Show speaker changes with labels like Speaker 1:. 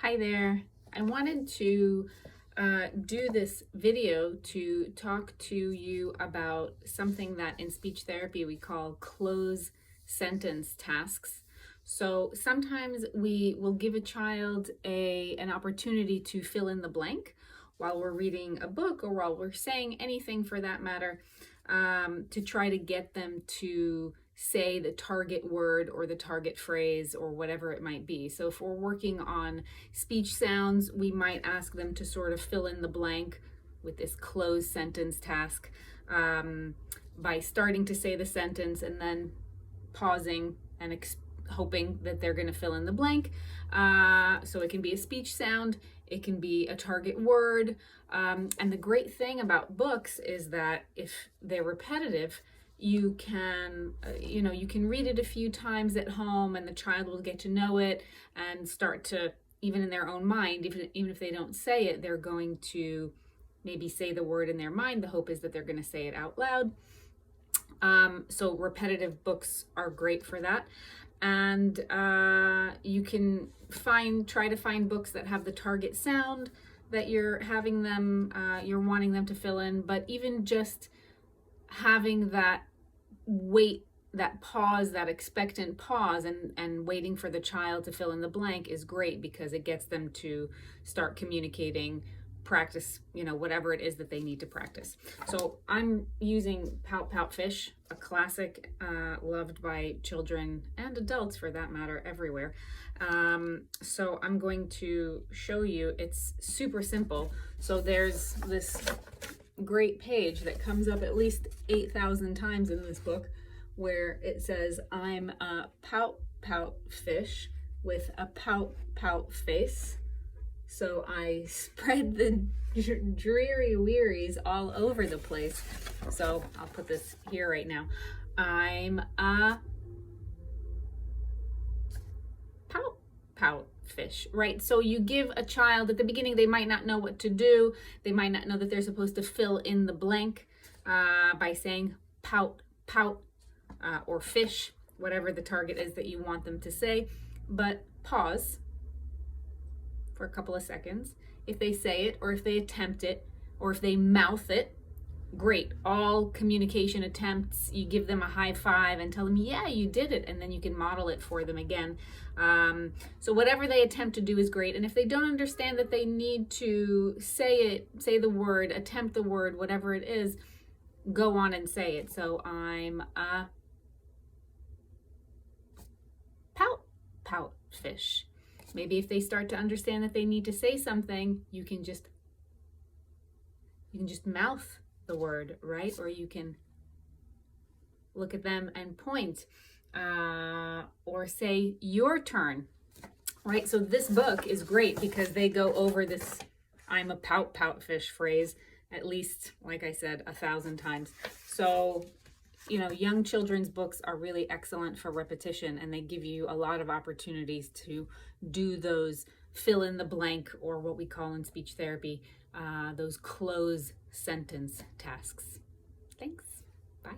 Speaker 1: Hi there. I wanted to do this video to talk to you about something that in speech therapy we call close sentence tasks. So sometimes we will give a child an opportunity to fill in the blank while we're reading a book or while we're saying anything for that matter, to try to get them to say the target word or the target phrase or whatever it might be. So if we're working on speech sounds, we might ask them to sort of fill in the blank with this closed sentence task, by starting to say the sentence and then pausing and hoping that they're going to fill in the blank. So it can be a speech sound, it can be a target word. And the great thing about books is that if they're repetitive, you can you can read it a few times at home and the child will get to know it and start to, even in their own mind, even if they don't say it, they're going to maybe say the word in their mind. The hope is that they're going to say it out loud. So repetitive books are great for that. And you can try to find books that have the target sound that you're having them, you're wanting them to fill in, but even just having that wait, that pause, that expectant pause, and waiting for the child to fill in the blank is great because it gets them to start communicating, practice, whatever it is that they need to practice. So I'm using Pout Pout Fish, a classic loved by children and adults for that matter everywhere. So I'm going to show you. It's super simple. So there's this great page that comes up at least 8,000 times in this book where it says, I'm a pout pout fish with a pout pout face. So I spread the dreary wearies all over the place. So I'll put this here right now. I'm a pout pout fish, right? So you give a child at the beginning, they might not know what to do. They might not know that they're supposed to fill in the blank by saying pout, pout, or fish, whatever the target is that you want them to say. But pause for a couple of seconds. If they say it, or if they attempt it, or if they mouth it, great. All communication attempts, you give them a high five and tell them, yeah, you did it, and then you can model it for them again. So whatever they attempt to do is great. And if they don't understand that they need to say the word, attempt the word, whatever it is, go on and say it. So I'm a pout pout fish. Maybe if they start to understand that they need to say something, you can just mouth the word, right? Or you can look at them and point, or say your turn, right? So this book is great because they go over this I'm a pout pout fish phrase at least, like I said, 1,000 times. So young children's books are really excellent for repetition, and they give you a lot of opportunities to do those fill in the blank, or what we call in speech therapy, those close sentence tasks. Thanks. Bye.